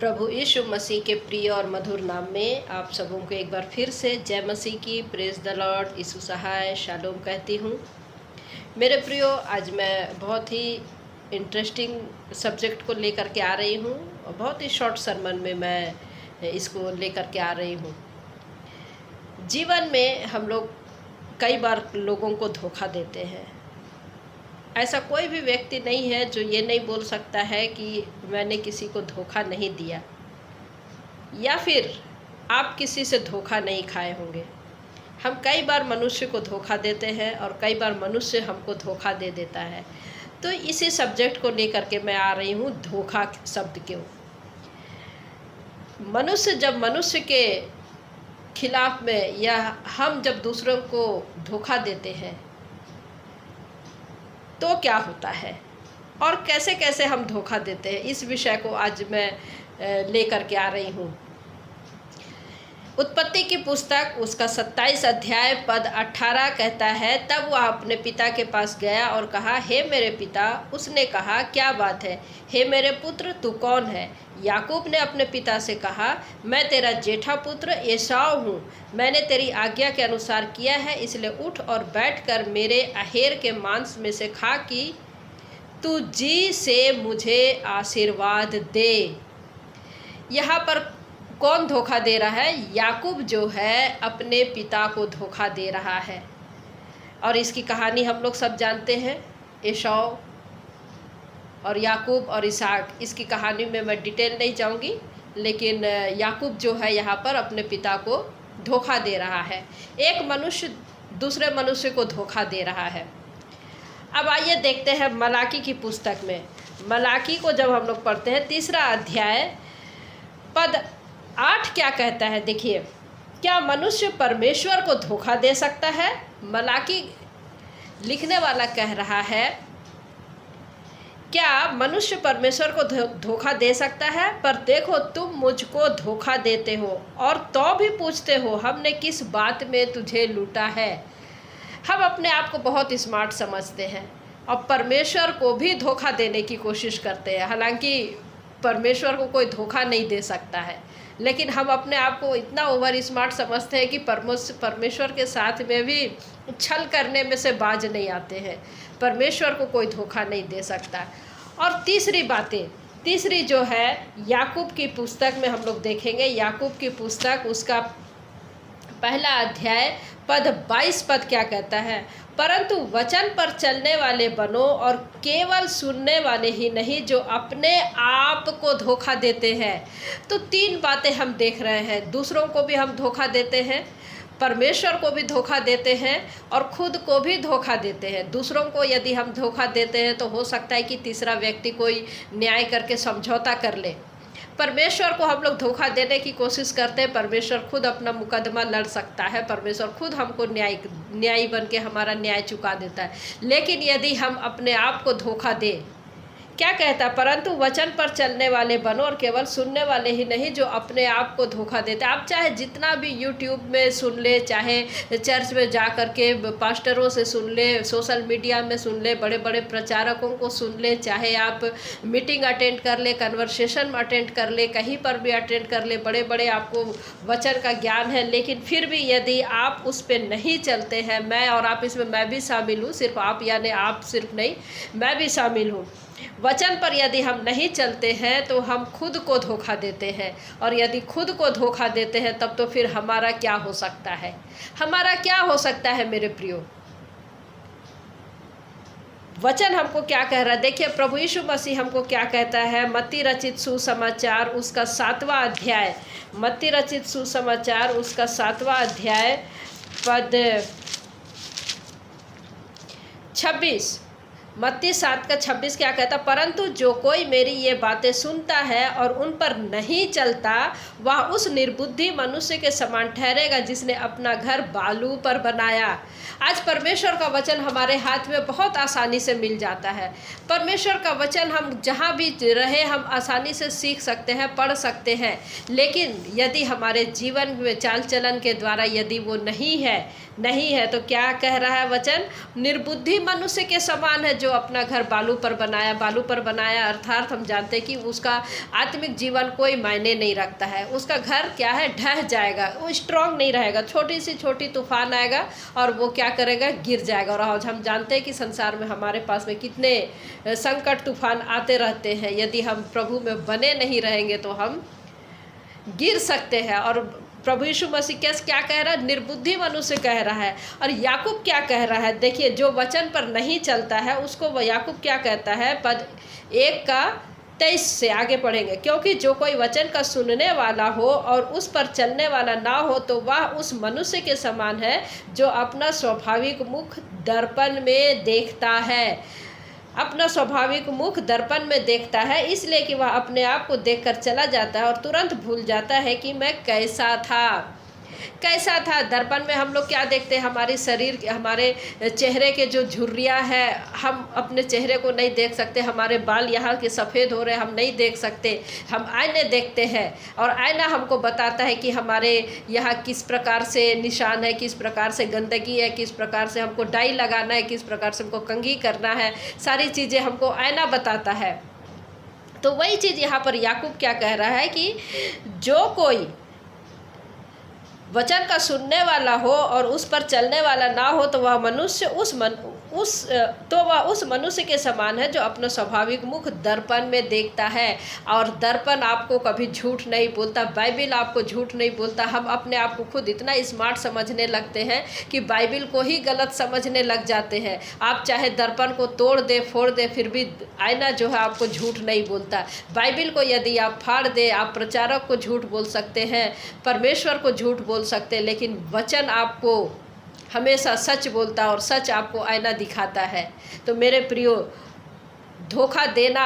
प्रभु यीशु मसीह के प्रिय और मधुर नाम में आप सबों को एक बार फिर से जय मसीह की, प्रेज द लॉर्ड, यीशु सहाय, शालोम कहती हूँ। मेरे प्रियो, आज मैं बहुत ही इंटरेस्टिंग सब्जेक्ट को लेकर के आ रही हूँ और बहुत ही शॉर्ट सरमन में मैं इसको लेकर के आ रही हूँ। जीवन में हम लोग कई बार लोगों को धोखा देते हैं। ऐसा कोई भी व्यक्ति नहीं है जो ये नहीं बोल सकता है कि मैंने किसी को धोखा नहीं दिया, या फिर आप किसी से धोखा नहीं खाए होंगे। हम कई बार मनुष्य को धोखा देते हैं और कई बार मनुष्य हमको धोखा दे देता है। तो इसी सब्जेक्ट को लेकर के मैं आ रही हूँ, धोखा शब्द क्यों। जब मनुष्य के खिलाफ में या हम जब दूसरों को धोखा देते हैं तो क्या होता है और कैसे कैसे हम धोखा देते हैं, इस विषय को आज मैं लेकर के आ रही हूँ। उत्पत्ति की पुस्तक उसका 27 अध्याय पद 18 कहता है, तब वह अपने पिता के पास गया और कहा, हे मेरे पिता। उसने कहा, क्या बात है? हे मेरे पुत्र, तू कौन है? याकूब ने अपने पिता से कहा, मैं तेरा जेठा पुत्र एसाव हूँ। मैंने तेरी आज्ञा के अनुसार किया है, इसलिए उठ और बैठकर मेरे अहेर के मांस में से खा कि तू जी से मुझे आशीर्वाद दे। यहाँ पर कौन धोखा दे रहा है? याकूब जो है अपने पिता को धोखा दे रहा है। और इसकी कहानी हम लोग सब जानते हैं, एसाव और याकूब और इसहाक। इसकी कहानी में मैं डिटेल नहीं जाऊंगी, लेकिन याकूब जो है यहाँ पर अपने पिता को धोखा दे रहा है। एक मनुष्य दूसरे मनुष्य को धोखा दे रहा है। अब आइए देखते हैं मलाकी की पुस्तक में। मलाकी को जब हम लोग पढ़ते हैं, 3 अध्याय पद 8 क्या कहता है, देखिए। क्या मनुष्य परमेश्वर को धोखा दे सकता है? मलाकी लिखने वाला कह रहा है, क्या मनुष्य परमेश्वर को धोखा दे सकता है? पर देखो, तुम मुझको धोखा देते हो और तो भी पूछते हो, हमने किस बात में तुझे लूटा है। हम अपने आप को बहुत स्मार्ट समझते हैं और परमेश्वर को भी धोखा देने की कोशिश करते हैं। हालांकि परमेश्वर को कोई धोखा नहीं दे सकता है, लेकिन हम अपने आप को इतना ओवर स्मार्ट समझते हैं कि परमेश्वर के साथ में भी छल करने में से बाज नहीं आते हैं। परमेश्वर को कोई धोखा नहीं दे सकता। और तीसरी जो है, याकूब की पुस्तक में हम लोग देखेंगे। याकूब की पुस्तक उसका 1 अध्याय पद 22 पद क्या कहता है, परंतु वचन पर चलने वाले बनो और केवल सुनने वाले ही नहीं जो अपने आप को धोखा देते हैं। तो 3 बातें हम देख रहे हैं। दूसरों को भी हम धोखा देते हैं, परमेश्वर को भी धोखा देते हैं और खुद को भी धोखा देते हैं। दूसरों को यदि हम धोखा देते हैं तो हो सकता है कि तीसरा व्यक्ति कोई न्याय करके समझौता कर ले। परमेश्वर को हम लोग धोखा देने की कोशिश करते हैं, परमेश्वर खुद अपना मुकदमा लड़ सकता है, परमेश्वर खुद हमको न्यायी बन के हमारा न्याय चुका देता है। लेकिन यदि हम अपने आप को धोखा दें, क्या कहता है, परंतु वचन पर चलने वाले बनो और केवल सुनने वाले ही नहीं जो अपने आप को धोखा देते। आप चाहे जितना भी यूट्यूब में सुन ले, चाहे चर्च में जा कर के पास्टरों से सुन ले, सोशल मीडिया में सुन ले, बड़े बड़े प्रचारकों को सुन ले, चाहे आप मीटिंग अटेंड कर ले, कन्वर्सेशन अटेंड कर ले, कहीं पर भी अटेंड कर ले, बड़े बड़े आपको वचन का ज्ञान है, लेकिन फिर भी यदि आप उस पर नहीं चलते हैं, मैं और आप इसमें मैं भी शामिल हूँ, सिर्फ आप यानी आप सिर्फ नहीं, मैं भी शामिल हूँ। वचन पर यदि हम नहीं चलते हैं तो हम खुद को धोखा देते हैं, और यदि खुद को धोखा देते हैं तब तो फिर हमारा क्या हो सकता है? हमारा क्या हो सकता है मेरे प्रियो? वचन हमको क्या कह रहा है? देखिए, प्रभु यीशु मसीह हमको क्या कहता है। मत्ती रचित सुसमाचार उसका 7वां अध्याय, मत्ती रचित सुसमाचार उसका 7वां अध्याय पद 26, मत्ती 7 का 26 क्या कहता, परंतु जो कोई मेरी ये बातें सुनता है और उन पर नहीं चलता, वह उस निर्बुद्धि मनुष्य के समान ठहरेगा जिसने अपना घर बालू पर बनाया। आज परमेश्वर का वचन हमारे हाथ में बहुत आसानी से मिल जाता है। परमेश्वर का वचन हम जहाँ भी रहे हम आसानी से सीख सकते हैं, पढ़ सकते हैं, लेकिन यदि हमारे जीवन में चाल चलन के द्वारा यदि वो नहीं है नहीं है। तो क्या कह रहा है वचन? निर्बुद्धि मनुष्य के समान है जो अपना घर बालू पर बनाया। बालू पर बनाया अर्थात हम जानते हैं कि उसका आत्मिक जीवन कोई मायने नहीं रखता है। उसका घर क्या है? ढह जाएगा, वो स्ट्रांग नहीं रहेगा। छोटी सी छोटी तूफान आएगा और वो क्या करेगा? गिर जाएगा। और आज हम जानते हैं कि संसार में हमारे पास में कितने संकट तूफान आते रहते हैं। यदि हम प्रभु में बने नहीं रहेंगे तो हम गिर सकते हैं। और प्रभु यीशु मसीह क्या कह रहा है? निर्बुद्धि मनुष्य कह रहा है। और याकूब क्या कह रहा है? देखिए, जो वचन पर नहीं चलता है उसको वह याकूब क्या कहता है? पद 1:23 से आगे पढ़ेंगे। क्योंकि जो कोई वचन का सुनने वाला हो और उस पर चलने वाला ना हो तो वह उस मनुष्य के समान है जो अपना स्वाभाविक मुख दर्पण में देखता है। अपना स्वाभाविक मुख दर्पण में देखता है, इसलिए कि वह अपने आप को देखकर चला जाता है और तुरंत भूल जाता है कि मैं कैसा था। दर्पण में हम लोग क्या देखते हैं? हमारी शरीर, हमारे चेहरे के जो झुर्रियाँ हैं, हम अपने चेहरे को नहीं देख सकते। हमारे बाल यहाँ के सफ़ेद हो रहे हम नहीं देख सकते। हम आईने देखते हैं और आईना हमको बताता है कि हमारे यहाँ किस प्रकार से निशान है, किस प्रकार से गंदगी है, किस प्रकार से हमको डाई लगाना है, किस प्रकार से हमको कंघी करना है। सारी चीज़ें हमको आईना बताता है। तो वही चीज़ यहाँ पर याकूब क्या कह रहा है कि जो कोई वचन का सुनने वाला हो और उस पर चलने वाला ना हो तो वह मनुष्य उस मनुष्य के समान है जो अपना स्वाभाविक मुख दर्पण में देखता है। और दर्पण आपको कभी झूठ नहीं बोलता, बाइबिल आपको झूठ नहीं बोलता। हम अपने आप को खुद इतना स्मार्ट समझने लगते हैं कि बाइबिल को ही गलत समझने लग जाते हैं। आप चाहे दर्पण को तोड़ दे, फोड़ दे, फिर भी आईना जो है आपको झूठ नहीं बोलता। बाइबिल को यदि आप फाड़ दे, आप प्रचारक को झूठ बोल सकते हैं, परमेश्वर को झूठ बोल सकते हैं, लेकिन वचन आपको हमेशा सच बोलता है और सच आपको आईना दिखाता है। तो मेरे प्रियो, धोखा देना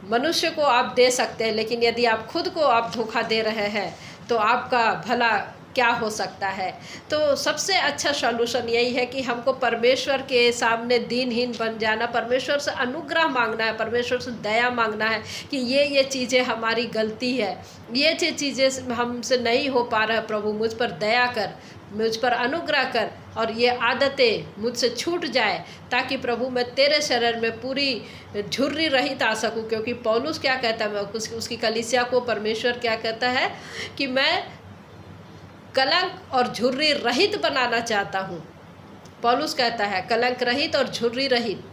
मनुष्य को आप दे सकते हैं, लेकिन यदि आप खुद को आप धोखा दे रहे हैं तो आपका भला क्या हो सकता है? तो सबसे अच्छा सॉल्यूशन यही है कि हमको परमेश्वर के सामने दीनहीन बन जाना, परमेश्वर से अनुग्रह मांगना है, परमेश्वर से दया मांगना है कि ये चीज़ें हमारी गलती है, ये चीज़ें हमसे नहीं हो पा रहा है। प्रभु मुझ पर दया कर, मुझ पर अनुग्रह कर और ये आदतें मुझसे छूट जाए, ताकि प्रभु मैं तेरे शरण में पूरी झुर्री रहित आ सकूं। क्योंकि पौलुस क्या कहता है, उसकी कलीसिया को परमेश्वर क्या कहता है कि मैं कलंक और झुर्री रहित बनाना चाहता हूँ। पौलुस कहता है कलंक रहित और झुर्री रहित।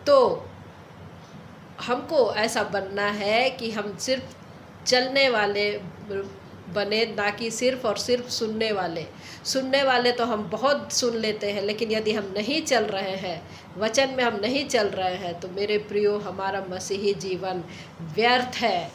तो हमको ऐसा बनना है कि हम सिर्फ चलने वाले बने, ना कि सिर्फ और सिर्फ सुनने वाले तो हम बहुत सुन लेते हैं, लेकिन यदि हम नहीं चल रहे हैं, वचन में हम नहीं चल रहे हैं, तो मेरे प्रियो हमारा मसीही जीवन व्यर्थ है।